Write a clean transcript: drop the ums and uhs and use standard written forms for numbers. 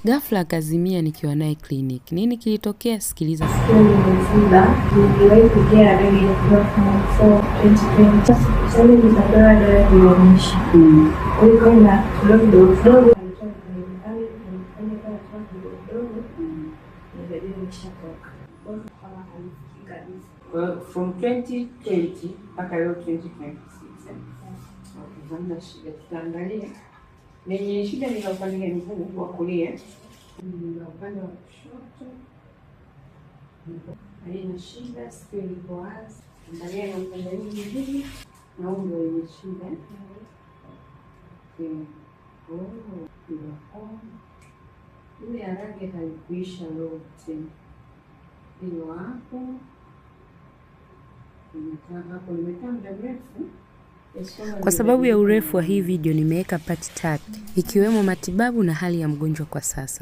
Ghafla akazimia nikiwa naye kliniki. Nini kilitokea? Sikiliza. From 2020 mpaka leo 2026. Hamna shida, tutaangalia. Nenye shida ni la upande gani? Mguu wa kulia. Na upande wa kushoto. Haina shida, sikio liko wazi. Angalia na upande mwingine. Na huo ndio yenye shida. Ile haraka haikuisha lote. Hilo hapo. Kwa sababu ya urefu wa hii video nimeweka part 3 ikiwemo matibabu na hali ya mgonjwa kwa sasa.